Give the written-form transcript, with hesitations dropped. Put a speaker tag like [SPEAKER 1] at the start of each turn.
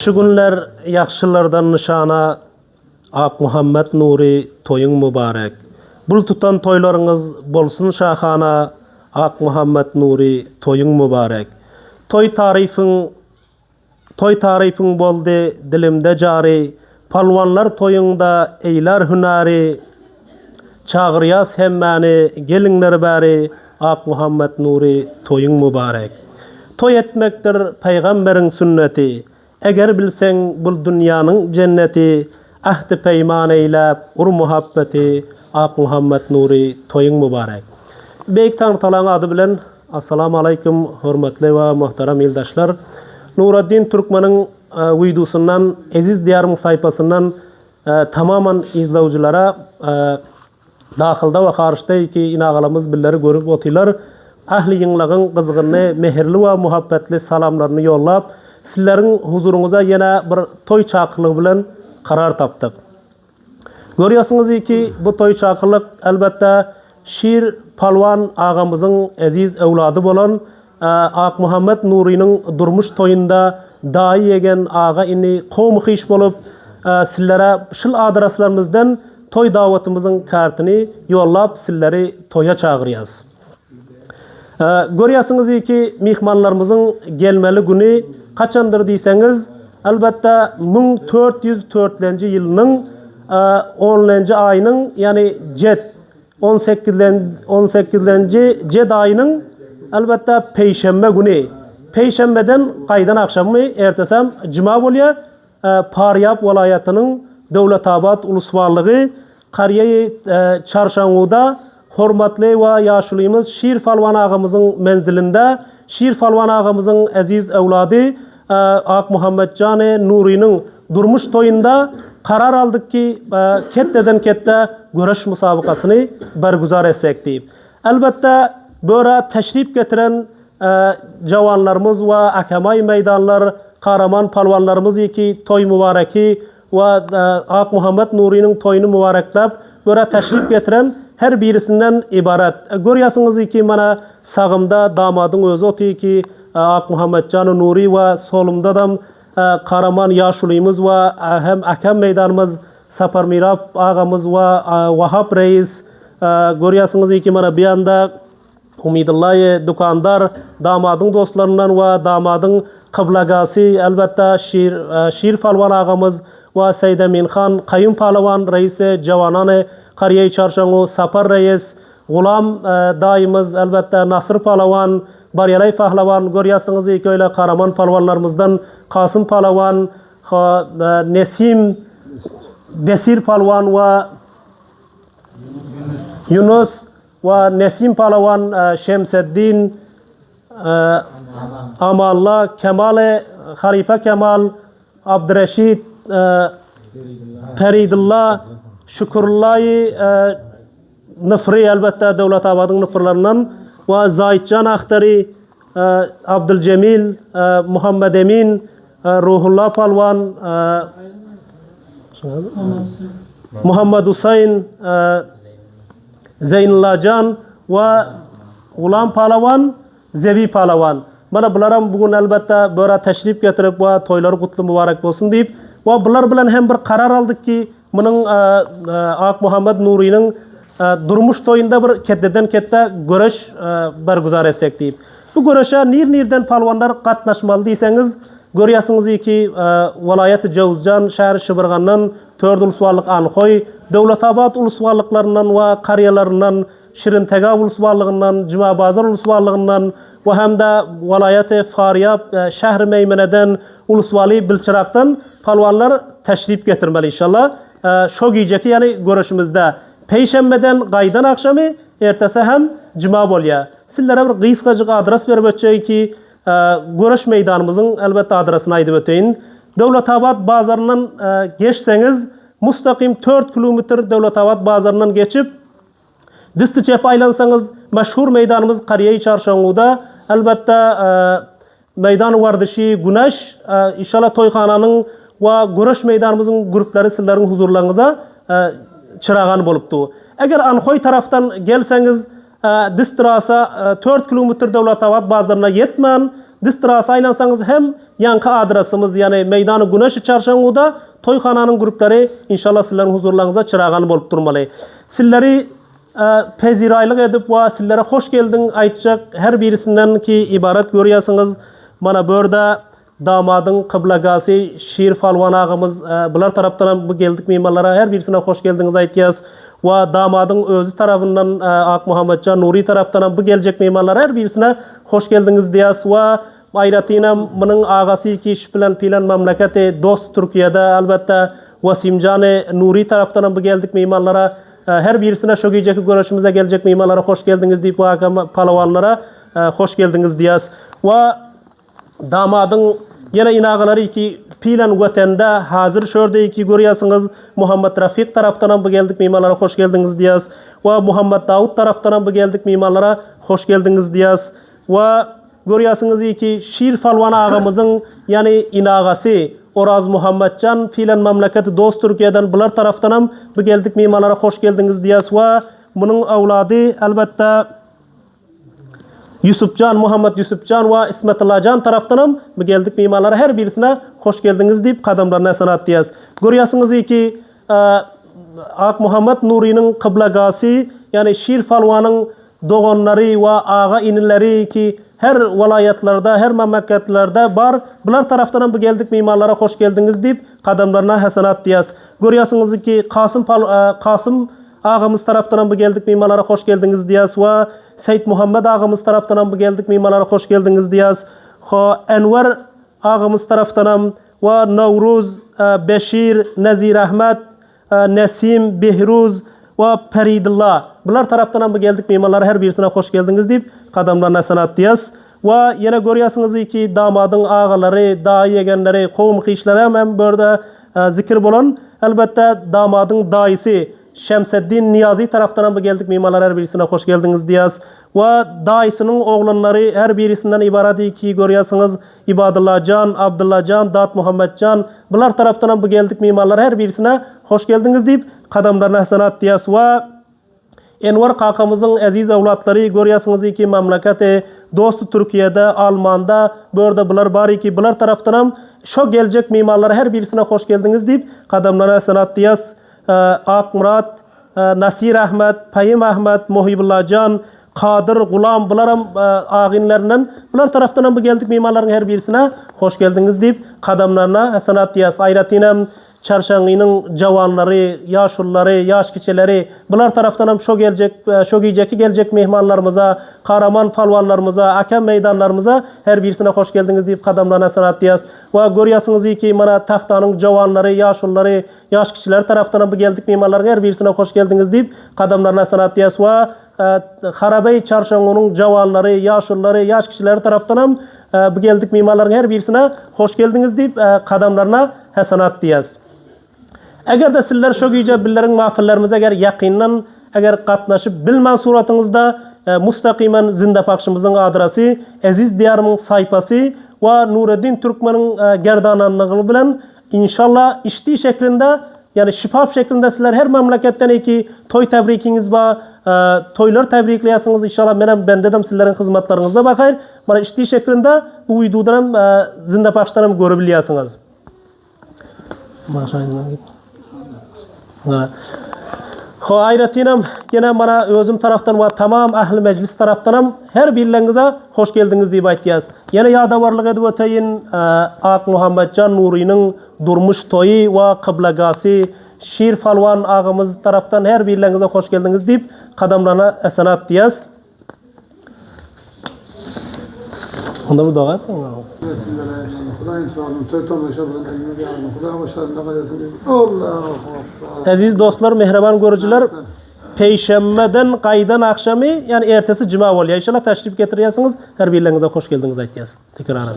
[SPEAKER 1] Şu günler yaxşılardan nişana Ak Muhammed Nuri toyun mübarek. Bul tutan toylarınız bolsun şahana Ak Muhammed Nuri toyun mübarek. Toy tarifin boldu dilimde cari. Palvanlar toyunda eyler hünari. Çağırıyas hemmani gelinler bari Ak Muhammed Nuri toyun mübarek. Toy etmektir peygamberin sünneti. Eger bilsen bul dünyanın cenneti, ahd-i peyman eylep ur muhabbeti Ak Muhammed Nuri toyun mübarek. Beyk tanıtalan adı bilen assalamu alaikum hürmetli ve muhterem ildaşlar. Nureddin Türkmen'in videosundan, Aziz Diyar'ın sayfasından tamamen izleyicilere dahilde ve karşıda ki inağalamız billeri görüp otilar. Ahli yınlığın kızgınlığı, mehirli ve muhabbetli salamlarını yollap, sizlerin huzurunuza yine bir toy çakırlığı bilen karar taptık. Görüyorsunuz ki bu toy çakırlık elbette Şir Palvan ağamızın aziz evladı olan Ak Muhammed Nuri'nin durmuş toyunda dahi yegen ağa inni kovmu iş bolup sizlere şıl adreslerimizden toy davetimizin kartını yollap sizleri toya çağırıyız. Görüyorsunuz ki mihmanlarımızın gelmeli günü kaçandır deyseniz elbette 1404 yılının 10. ayının yani Ced 18. Ced ayının elbette Peyşembe günü. Peyşembeden kaydan akşamı ertesem cuma oluyor. Paryap vilayetinin Devletabad Ulusvarlığı Kariye Çarşangu'da hürmetli ve yaşlıyımız Şir Falvan ağamızın menzilinde Şir Falvan ağamızın aziz evladı Ak Muhammed Cane Nuri'nin durmuş toyunda karar aldık ki ketteden kette görüş musabakasını bergüzar etsek deyip. Elbette böyle teşrif getiren cavanlarımız ve akemay meydanlar, kahraman palvanlarımız ki toy mübareki ve Ak Muhammed Nuri'nin toyunu mübareklep böyle teşrif getiren her birisinden ibaret. Görüyorsunuz ki mana sağımda damadın özü otu ki Ak Muhammed Can Nuri ve solumda da kahraman yaşlıyımız ve hem akem meydanımız Sapar Mirap ağamız ve Vahap Reis. Görüyorsunuz ki mana bir anda Umidullah dukandar damadın dostlarından ve damadın kıblagası elbette Şir Falvan ağamız ve Seyyid Emin Khan Kayyum Palavan Reisi Cavanane Kariye Çarşangu Sapar Reis Gulam dayımız elbette Nasır Palavan Baryalay Fahlavan görüyorsunuz ki öyle kahraman palvanlarımızdan Kasım Palavan Nesim Besir Palvan ve Yunus ve Nesim Palavan Şemseddin Amallah Kemal Harife Kemal Abdüreşit Feridullah Şükürullah Nıfri elbette Devletabad'ın nıfırlarından ve Zahitcan Akhtari Abdülcemil Muhammed Emin Ruhullah Palvan Muhammed Hüseyin Zeynullah Can ve Gulam Palavan Zevi Palavan. Bana bunlar bugün elbette böyle teşrif getirip ve toyları kutlu mübarek olsun deyip ve bunlar bilen hem bir karar aldık ki bunun Ak Muhammed Nuri'nin durmuş toyunda bir ketteden kette görüş bergüzar etsek deyip. Bu görüşe nirden palvanlar katlaşmalı deyseniz görüyorsunuz ki vilayet Cevuzcan şehir Şıbırgan'dan 4 ulusvarlık Anhoy, Devletabad ulusvarlıklarından ve kariyalarından Şirintega ulusvarlığından, Cimabazar ulusvarlığından ve hem de vilayet Faryap şehri Meymene'den ulusvali Bilçirak'tan palvanlar teşrif getirmeli inşallah. Şu giyeceki yani görüşümüzde Peyşembeden kaydan akşamı ertesi hem cuma oluyor. Sizlere bir kıyıskacık adres verip öteceği ki görüş meydanımızın elbette adresini aydıp öteyin. Devletabad bazarından geçseniz mustakim 4 kilometre Devletabad bazarından geçip Distiçep aylansanız meşhur meydanımız Kariye Çarşangu'da elbette meydan vardışı Güneş inşallah toyxananın ve görüş meydanımızın grupları sizlerin huzurlarınıza çırağan boluptu. Eğer Anhoy taraftan gelseniz Distrasa 4 kilometre Devletabad bazarına yetmen Distrası aylansanız hem yankı adresimiz yani Meydanı Güneş Çarşambu'da toyxananın grupları inşallah sizlerin huzurlarınıza çırağan bolup durmalı. Sizleri peziraylık edip ve sizlere hoş geldin aytacak her birisinden ki ibaret görüyorsunuz. Mana burada damadın kıblagası Şiir Falvan ağamız bular taraftan bu geldik mimarlara her birisine hoş geldiniz aytıyaz. Ve damadın özü tarafından Ak Muhammedcan Nuri taraftan bu gelecek mimarlara her birisine hoş geldiniz diyaz. Ve ayratina bunun ağası ki şipilen pilen memleketi dost Türkiye'de elbette Vasimcan Nuri taraftan bu geldik mimarlara her birisine şu geceki görüşümüze gelecek mimarlara hoş geldiniz deyip bu palavanlara hoş geldiniz diyaz. Ve damadın yine inağaları ki pilen vatende hazır şörde ki görüyorsunuz Muhammed Rafik taraftan bu geldik mimarlara hoş geldiniz diyaz. Ve Muhammed Davut taraftan bu geldik mimarlara hoş geldiniz diyaz. Ve görüyorsunuz ki Şiir Falvan ağamızın yani inağası Oraz Muhammedcan filan memleketi dost Türkiye'den bular taraftan bu geldik mimarlara hoş geldiniz diyaz. Ve bunun avladı elbette Yusufcan, Muhammed Yusufcan ve İsmetullahcan taraftan bu geldik mimarlara her birisine hoş geldiniz deyip kadamlarına sanat diyaz. Görüyorsunuz ki Ak Muhammed Nuri'nin kıblagası yani Şiir Falvan'ın doğanları ve ağa inileri ki her vilayetlarda, her memleketlerde var. Bunlar taraftan bu geldik mimarlara hoş geldiniz deyip kadamlarına hasanat diyaz. Görüyorsunuz ki Kasım ağamız taraftan bu geldik mimarlara hoş geldiniz diyaz ve Seyyid Muhammed ağamız taraftan bu geldik mimarlara hoş geldiniz diyaz. Enver ağamız taraftan ve Navruz, Beşir, Nezir Ahmet, Nesim, Behruz ve Peridullah. Bunlar taraftan bu geldik mimarlara her birisine hoş geldiniz deyip kadamlarına sanat diyaz. Ve yine görüyorsunuz ki damadın ağaları, dahi yegenleri, kovum kişileri hemen burada zikir bulan. Elbette damadın daisi Şemseddin Niyazi taraftan bu geldik mimarlara her birisine hoş geldiniz diyaz. Ve daisinin oğlanları her birisinden ibaret ki görüyorsunuz İbadullah Can, Abdullah Can, Dat Muhammed Can. Bunlar taraftan bu geldik mimarlara her birisine hoş geldiniz deyip kadamlarına sanat diyaz. Ve Enver kakamızın aziz evlatları görüyorsunuz ki memleketi dostu Türkiye'de, Alman'da burada bular bari ki bular taraftan şu gelecek mimarlara her birisine hoş geldiniz deyip kadamlarına sanat diyaz. Ak Murat, Nasir Ahmet, Payim Ahmet, Muhibullah Can, Kadir, Gulam bular ağinlerinden bular taraftan bu geldik mimarların her birisine hoş geldiniz deyip kadamlarına hasanat diyaz. Ayratinem Çarşangı'nın cavanları, yaşlıları, yaş kişileri bular taraftan şu gelecek mehmanlarımıza, kahraman falvanlarımıza, akem meydanlarımıza her birisine hoş geldiniz deyip kadamlarına sanat diyaz. Ve görüyorsunuz ki mana tahtanın cavanları, yaşlıları, yaş kişiler taraftan bu geldik mehmanların her birisine hoş geldiniz deyip kadamlarına sanat diyaz. Ve Harabey Çarşangı'nın cavanları, yaşlıları, yaş kişiler taraftan bu geldik mimarların her birisine hoş geldiniz deyip kadamlarına hasanat diyaz. Eğer de sizler şu gece billerin mahfillerimize eğer yakından eğer katnaşıp bilmen suratınızda mustakimen zinde pakşımızın adresi Aziz Diyarımın sayfası ve Nureddin Türkmen'in gerdananlığı bilen inşallah iştiği şeklinde yani şifaf şeklinde sizler her memleketten ki toy tebrikiniz var, toylar tebrikleyasınız inşallah ben dedim sizlerin hizmetlerinizde bakayım. Bana iştiği şeklinde bu uydudan zinde pakşlarım görebiliyorsunuz. Maşallah. Hayratinam yine bana özüm taraftan ve tamam ahli meclis taraftanım her birlerinize hoş geldiniz deyip aytıyaz. Yine yadavarlık edip öteyin Ak Muhammedcan Nuri'nin durmuş toyu ve kıblagası Şiir Falvan ağamız taraftan her birlerinize hoş geldiniz deyip kadamlarına esenat diyaz. Onda bu dua etsin. Aziz dostlar, mehriban görücüler, Peyşembeden qaydan akşamı yani ertesi cuma oluyor. İnşallah teşrif getiriyorsunuz. Her birlerinize hoş geldiniz aytıyaz. Tekrardan.